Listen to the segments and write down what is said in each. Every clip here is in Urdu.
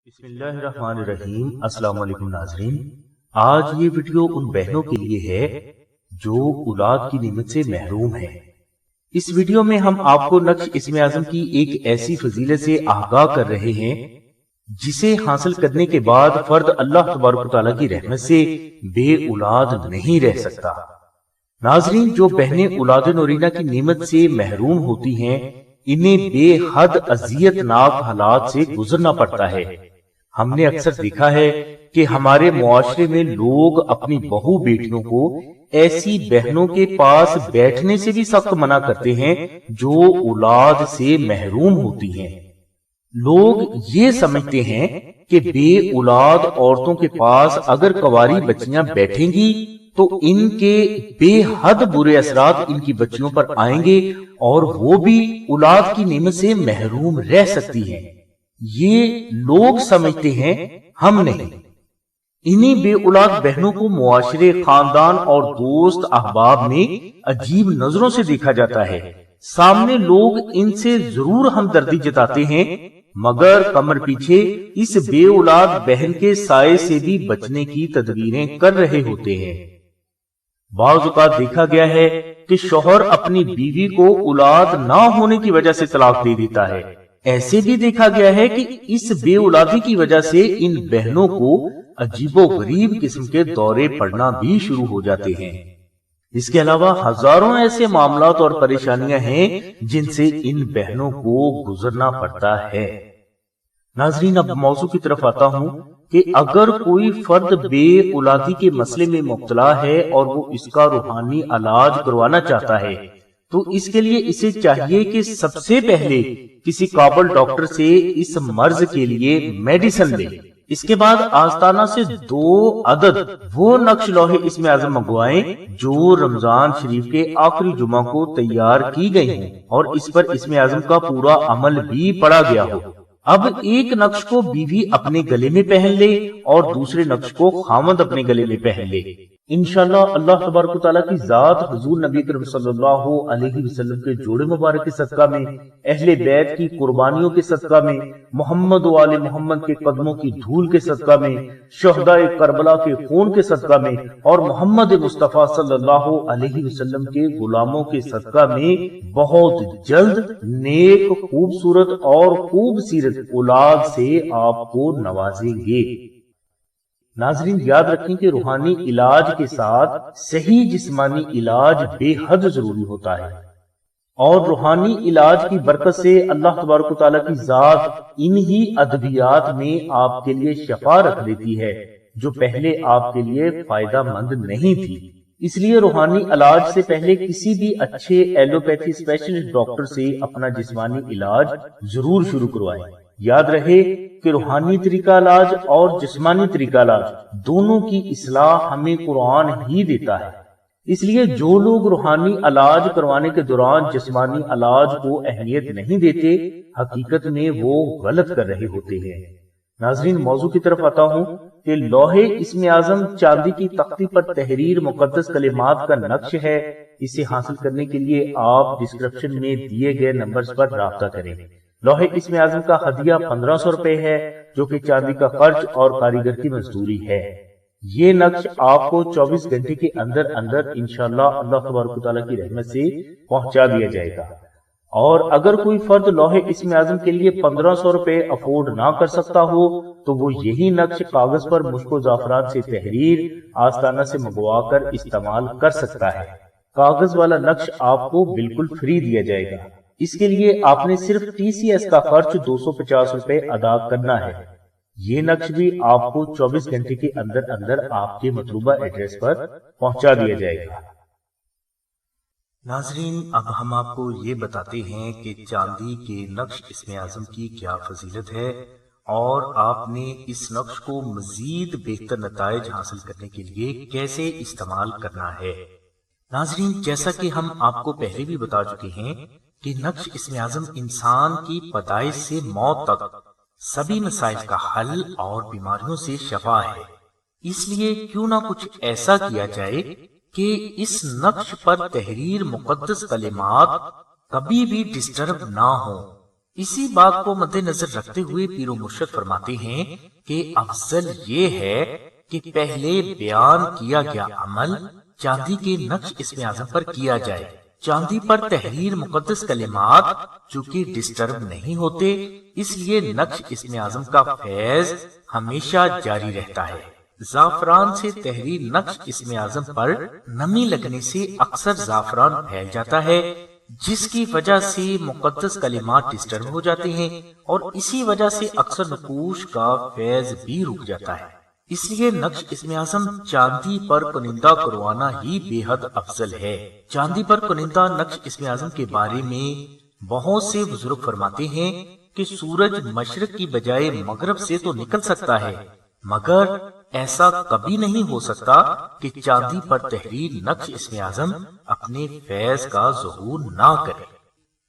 بسم اللہ الرحمن الرحیم۔ السلام علیکم ناظرین، آج یہ ویڈیو ان بہنوں کے لیے ہے جو اولاد کی نعمت سے محروم ہیں۔ اس ویڈیو میں ہم آپ کو نقش اسم اعظم کی ایک ایسی فضیلت سے آگاہ کر رہے ہیں جسے حاصل کرنے کے بعد فرد اللہ تبارک و تعالیٰ کی رحمت سے بے اولاد نہیں رہ سکتا۔ ناظرین، جو بہنیں اولاد نورینہ کی نعمت سے محروم ہوتی ہیں انہیں بے حد اذیت ناک حالات سے گزرنا پڑتا ہے۔ ہم نے اکثر دیکھا ہے کہ ہمارے معاشرے میں لوگ اپنی بہو بیٹیوں کو ایسی بہنوں کے پاس بیٹھنے سے بھی سخت منع کرتے ہیں جو اولاد سے محروم ہوتی ہیں۔ لوگ یہ سمجھتے ہیں کہ بے اولاد عورتوں کے پاس اگر کنواری بچیاں بیٹھیں گی تو ان کے بے حد برے اثرات ان کی بچیوں پر آئیں گے اور وہ بھی اولاد کی نعمت سے محروم رہ سکتی ہیں۔ یہ لوگ سمجھتے ہیں، ہم نہیں۔ انہی بے اولاد بہنوں کو معاشرے، خاندان اور دوست احباب میں عجیب نظروں سے دیکھا جاتا ہے۔ سامنے لوگ ان سے ضرور ہمدردی جتاتے ہیں مگر کمر پیچھے اس بے اولاد بہن کے سائے سے بھی بچنے کی تدبیریں کر رہے ہوتے ہیں۔ بعض اوقات دیکھا گیا ہے کہ شوہر اپنی بیوی کو اولاد نہ ہونے کی وجہ سے طلاق دے دیتا ہے۔ ایسے بھی دیکھا گیا ہے کہ اس بے اولادی کی وجہ سے ان بہنوں کو عجیب و غریب قسم کے دورے پڑنا بھی شروع ہو جاتے ہیں۔ اس کے علاوہ ہزاروں ایسے معاملات اور پریشانیاں ہیں جن سے ان بہنوں کو گزرنا پڑتا ہے۔ ناظرین، اب موضوع کی طرف آتا ہوں کہ اگر کوئی فرد بے اولادی کے مسئلے میں مبتلا ہے اور وہ اس کا روحانی علاج کروانا چاہتا ہے تو اس کے لیے اسے چاہیے کہ سب سے پہلے کسی قابل ڈاکٹر سے اس مرض کے لیے میڈیسن لے۔ اس کے بعد آستانہ سے 2 عدد وہ نقش لوح اسم اعظم منگوائیں جو رمضان شریف کے آخری جمعہ کو تیار کی گئی ہیں اور اس پر اسم اعظم کا پورا عمل بھی پڑھا گیا ہو۔ اب ایک نقش کو بیوی اپنے گلے میں پہن لے اور دوسرے نقش کو خاوند اپنے گلے میں پہن لے۔ انشاءاللہ اللہ تبارک و تعالیٰ کی ذات حضور نبی کریم صلی اللہ علیہ وسلم کے جوڑے مبارک کے صدقہ میں، اہل بیت کی قربانیوں کے صدقہ میں، محمد و آل محمد کے قدموں کی دھول کے صدقہ میں، شہداء کربلا کے خون کے صدقہ میں اور محمد مصطفیٰ صلی اللہ علیہ وسلم کے غلاموں کے صدقہ میں بہت جلد نیک، خوبصورت اور خوب سیرت اولاد سے آپ کو نوازیں گے۔ ناظرین، یاد رکھیں کہ روحانی علاج کے ساتھ صحیح جسمانی علاج بے حد ضروری ہوتا ہے اور روحانی علاج کی برکت سے اللہ تبارک و تعالیٰ کی ذات انہی ادویات میں آپ کے لیے شفا رکھ دیتی ہے جو پہلے آپ کے لیے فائدہ مند نہیں تھی۔ اس لیے روحانی علاج سے پہلے کسی بھی اچھے ایلوپیتھی اسپیشلسٹ ڈاکٹر سے اپنا جسمانی علاج ضرور شروع کروائیں۔ یاد رہے کہ روحانی طریقہ علاج اور جسمانی طریقہ علاج دونوں کی اصلاح ہمیں قرآن ہی دیتا ہے۔ اس لیے جو لوگ روحانی علاج کروانے کے دوران جسمانی علاج کو اہمیت نہیں دیتے، حقیقت میں وہ غلط کر رہے ہوتے ہیں۔ ناظرین، موضوع کی طرف آتا ہوں کہ لوح اسم اعظم چاندی کی تختی پر تحریر مقدس کلمات کا نقش ہے۔ اسے حاصل کرنے کے لیے آپ ڈسکرپشن میں دیے گئے نمبرز پر رابطہ کریں۔ لوح اسم اعظم کا ہدیہ 1500 روپے ہے جو کہ چاندی کا خرچ اور کاریگر کی مزدوری ہے۔ یہ نقش آپ کو 24 گھنٹے کے اندر اندر انشاءاللہ اللہ تبارک و تعالیٰ کی رحمت سے پہنچا دیا جائے گا۔ اور اگر کوئی فرد لوح اسم اعظم کے لیے 1500 روپے افورڈ نہ کر سکتا ہو تو وہ یہی نقش کاغذ پر مشک و زعفران سے تحریر آستانہ سے منگوا کر استعمال کر سکتا ہے۔ کاغذ والا نقش آپ کو بالکل فری دیا جائے گا۔ اس کے لیے آپ نے صرف ٹی سی ایس کا خرچ 250 روپے ادا کرنا ہے۔ یہ نقش بھی آپ کو 24 گھنٹے کے اندر اندر آپ کے مطلوبہ ایڈریس پر پہنچا دیا جائے گا۔ ناظرین، اب ہم آپ کو یہ بتاتے ہیں کہ چاندی کے نقش اسم اعظم کی کیا فضیلت ہے اور آپ نے اس نقش کو مزید بہتر نتائج حاصل کرنے کے لیے کیسے استعمال کرنا ہے۔ ناظرین، جیسا کہ ہم آپ کو پہلے بھی بتا چکے ہیں کہ نقش اسم اعظم انسان کی پیدائش سے موت تک سبھی مسائل کا حل اور بیماریوں سے شفا ہے۔ اس لیے کیوں نہ کچھ ایسا کیا جائے کہ اس نقش پر تحریر مقدس کلمات کبھی بھی ڈسٹرب نہ ہو۔ اسی بات کو مد نظر رکھتے ہوئے پیر و مرشد فرماتے ہیں کہ افضل یہ ہے کہ پہلے بیان کیا گیا عمل چاندی کے نقش اسم اعظم پر کیا جائے۔ چاندی پر تحریر مقدس کلمات جو کہ ڈسٹرب نہیں ہوتے، اس لیے نقش اسم اعظم کا فیض ہمیشہ جاری رہتا ہے۔ زعفران سے تحریر نقش اسم اعظم پر نمی لگنے سے اکثر زعفران پھیل جاتا ہے، جس کی وجہ سے مقدس کلمات ڈسٹرب ہو جاتے ہیں، اور اسی وجہ سے اکثر نقوش کا فیض بھی رک جاتا ہے۔ اس لیے نقش اسم اعظم چاندی پر کنندہ کروانا ہی بے حد افضل ہے۔ چاندی پر کنندہ نقش اسم اعظم کے بارے میں بہت سے بزرگ فرماتے ہیں کہ سورج مشرق کی بجائے مغرب سے تو نکل سکتا ہے، مگر ایسا کبھی نہیں ہو سکتا کہ چاندی پر تحریر نقش اسم اعظم اپنے فیض کا ظہور نہ کرے۔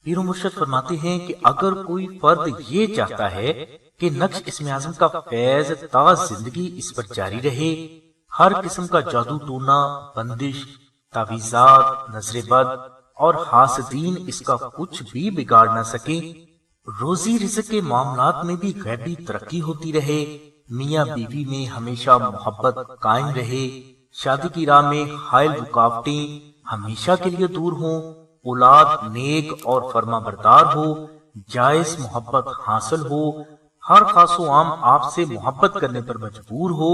پیر و مرشد فرماتے ہیں کہ اگر کوئی فرد یہ چاہتا ہے کہ نقش اسم اعظم کا فیض تا زندگی اس پر جاری رہے، ہر قسم کا جادو ٹونا، بندش، تعویذات، نظر بد اور حاسدین اس کا کچھ بھی بگاڑ نہ سکے، روزی رزق کے معاملات میں بھی غیبی ترقی ہوتی رہے، میاں بیوی میں ہمیشہ محبت قائم رہے، شادی کی راہ میں حائل رکاوٹیں ہمیشہ کے لیے دور ہوں، اولاد نیک اور فرما بردار ہو، جائز محبت حاصل ہو، ہر خاص و عام آپ سے محبت کرنے پر مجبور ہو،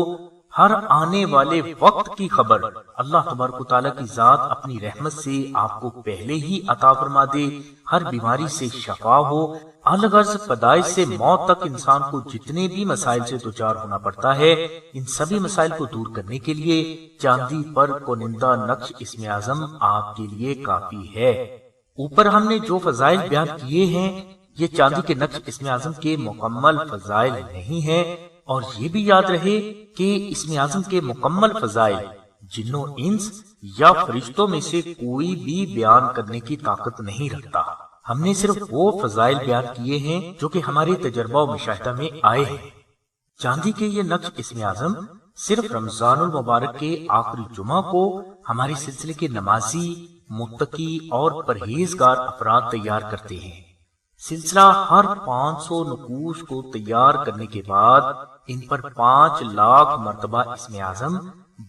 ہر آنے والے وقت کی خبر اللہ تبارک و تعالیٰ کی ذات اپنی رحمت سے آپ کو پہلے ہی عطا فرما دے، ہر بیماری سے شفا ہو، الغرض پیدائش سے موت تک انسان کو جتنے بھی مسائل سے دوچار ہونا پڑتا ہے، ان سبھی مسائل کو دور کرنے کے لیے چاندی پر کنندہ نقش اسم اعظم آپ کے لیے کافی ہے۔ اوپر ہم نے جو فضائل بیان کیے ہیں، یہ چاندی کے نقش اسم اعظم کے مکمل فضائل نہیں ہیں، اور یہ بھی یاد رہے کہ اسم اعظم کے مکمل فضائل جنوں انس یا فرشتوں میں سے کوئی بھی بیان کرنے کی طاقت نہیں رکھتا۔ ہم نے صرف وہ فضائل بیان کیے ہیں جو کہ ہمارے تجربہ و مشاہدہ میں آئے ہیں۔ چاندی کے یہ نقش اسم اعظم صرف رمضان المبارک کے آخری جمعہ کو ہمارے سلسلے کے نمازی، متقی اور پرہیزگار افراد تیار کرتے ہیں۔ سلسلہ ہر 500 نقوش کو تیار کرنے کے بعد ان پر 5 لاکھ مرتبہ اسم اعظم،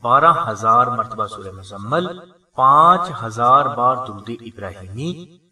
12,000 مرتبہ سورہ مزمل، 5,000 بار درود ابراہیمی،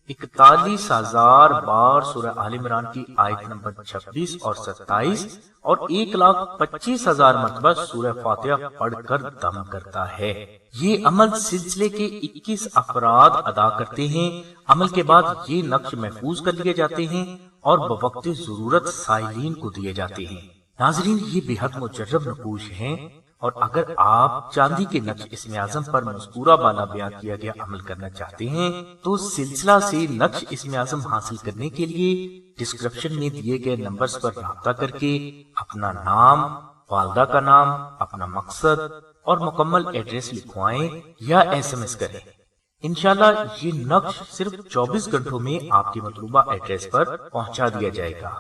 41,000 بار سورہ آل عمران کی آیت نمبر 26 اور 27 اور 1,25,000 مرتبہ سورہ فاتحہ پڑھ کر دم کرتا ہے۔ یہ عمل سلسلے کے 21 افراد ادا کرتے ہیں۔ عمل کے بعد یہ نقش محفوظ کر لیے جاتے ہیں اور بوقت ضرورت سائلین کو دیے جاتے ہیں۔ ناظرین، یہ بے حد مجرب نقوش ہیں، اور اگر آپ چاندی کے نقش اسم اعظم پر مذکورہ بالا بیان کیا گیا عمل کرنا چاہتے ہیں تو سلسلہ سے نقش اسم اعظم حاصل کرنے کے لیے ڈسکرپشن میں دیے گئے نمبرز پر رابطہ کر کے اپنا نام، والدہ کا نام، اپنا مقصد اور مکمل ایڈریس لکھوائیں یا SMS کریں۔ انشاءاللہ یہ نقش صرف 24 گھنٹوں میں آپ کے مطلوبہ ایڈریس پر پہنچا دیا جائے گا۔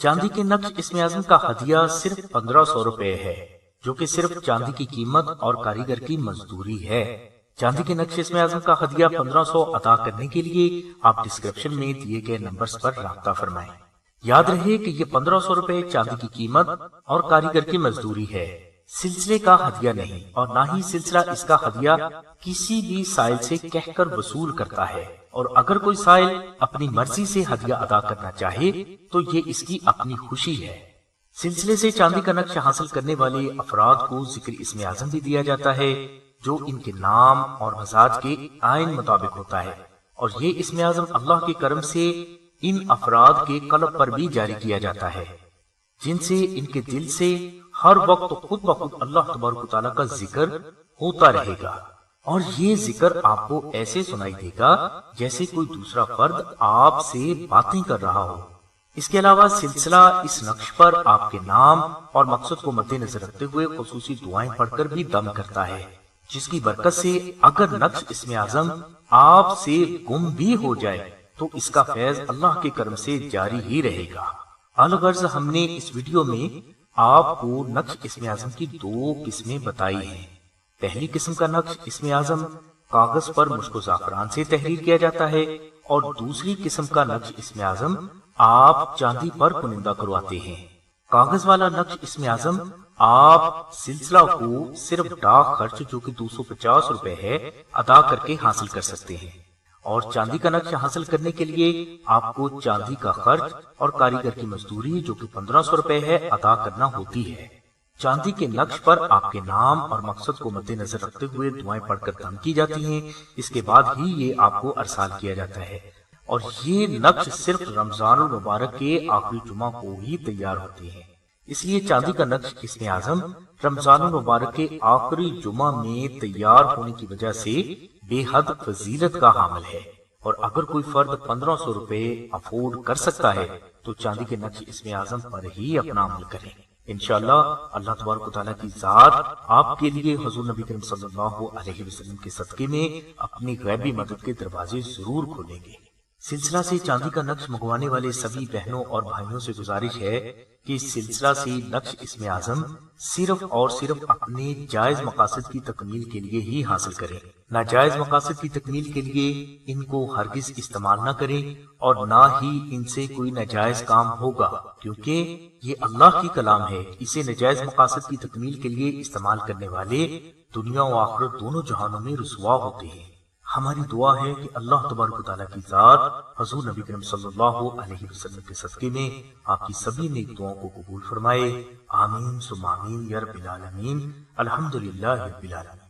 چاندی کے نقش اسم اعظم کا ہدیہ صرف 1500 روپے ہے، جو کہ صرف چاندی کی قیمت اور کاریگر کی مزدوری ہے۔ چاندی کے نقش اسم اعظم کا ہدیہ 1500 ادا کرنے کے لیے آپ ڈسکرپشن میں دیے گئے نمبرز پر رابطہ فرمائیں۔ یاد رہے کہ یہ 1500 روپے چاندی کی قیمت اور کاریگر کی مزدوری ہے، سلسلے کا ہدیہ نہیں، اور نہ ہی سلسلہ اس کا ہدیہ کسی بھی سائل سے کہہ کر وصول کرتا ہے، اور اگر کوئی سائل اپنی مرضی سے ہدیہ ادا کرنا چاہے تو یہ اس کی اپنی خوشی ہے۔ سلسلے سے چاندی کا نقش حاصل کرنے والے افراد کو ذکر اسم اعظم بھی دیا جاتا ہے جو ان کے نام اور مزاج کے عین مطابق ہوتا ہے، اور یہ اسم اعظم اللہ کے کرم سے ان افراد کے قلب پر بھی جاری کیا جاتا ہے، جن سے ان کے دل سے ہر وقت خود بخود اللہ تبارک و تعالیٰ کا ذکر ہوتا رہے گا، اور یہ ذکر آپ کو ایسے سنائی دے گا جیسے کوئی دوسرا فرد آپ سے باتیں کر رہا ہو۔ اس کے علاوہ سلسلہ اس نقش پر آپ کے نام اور مقصد کو مد نظر رکھتے ہوئے خصوصی دعائیں پڑھ کر بھی دم کرتا ہے، جس کی برکت سے اگر نقش اسم اعظم آپ سے گم بھی ہو جائے تو اس کا فیض اللہ کے کرم سے جاری ہی رہے گا۔ الغرض ہم نے اس ویڈیو میں آپ کو نقش اسم اعظم کی 2 قسمیں بتائی ہیں۔ پہلی قسم کا نقش اسم اعظم کاغذ پر مشک و زعفران سے تحریر کیا جاتا ہے، اور دوسری قسم کا نقش اسم اعظم آپ چاندی پر کنندہ کرواتے ہیں۔ کاغذ والا نقش اسم اعظم آپ سلسلہ کو صرف ڈاک خرچ جو کہ 250 روپے ہے ادا کر کے حاصل کر سکتے ہیں، اور چاندی کا نقش حاصل کرنے کے لیے آپ کو چاندی کا خرچ اور کاریگر کی مزدوری جو کہ 1500 روپے ہے ادا کرنا ہوتی ہے۔ چاندی کے نقش پر آپ کے نام اور مقصد کو مد نظر رکھتے ہوئے دعائیں پڑھ کر دم کی جاتی ہیں، اس کے بعد ہی یہ آپ کو ارسال کیا جاتا ہے، اور یہ نقش صرف رمضان المبارک کے آخری جمعہ کو ہی تیار ہوتے ہیں۔ اس لیے چاندی کا نقش اسم اعظم رمضان المبارک کے آخری جمعہ میں تیار ہونے کی وجہ سے بے حد فضیلت کا حامل ہے، اور اگر کوئی فرد 1500 روپے افورڈ کر سکتا ہے تو چاندی کے نقش اسم اعظم پر ہی اپنا عمل کریں۔ انشاءاللہ اللہ تبارک و تعالیٰ کی ذات آپ کے لیے حضور نبی کریم صلی اللہ علیہ وسلم کے صدقے میں اپنی غیبی مدد کے دروازے ضرور کھولیں گے۔ سلسلہ سے چاندی کا نقش منگوانے والے سبھی بہنوں اور بھائیوں سے گزارش ہے کہ اس سلسلہ سے نقش اسم اعظم صرف اور صرف اپنے جائز مقاصد کی تکمیل کے لیے ہی حاصل کریں، ناجائز مقاصد کی تکمیل کے لیے ان کو ہرگز استعمال نہ کریں، اور نہ ہی ان سے کوئی ناجائز کام ہوگا، کیونکہ یہ اللہ کی کلام ہے۔ اسے ناجائز مقاصد کی تکمیل کے لیے استعمال کرنے والے دنیا و آخرت دونوں جہانوں میں رسوا ہوتے ہیں۔ ہماری دعا ہے کہ اللہ تبارک و تعالیٰ کی ذات حضور نبی کریم صلی اللہ علیہ وسلم کے صدقے میں آپ کی سبھی نیک دعاؤں کو قبول فرمائے۔ آمین ثم آمین یا رب العالمین۔ الحمدللہ رب العالمین۔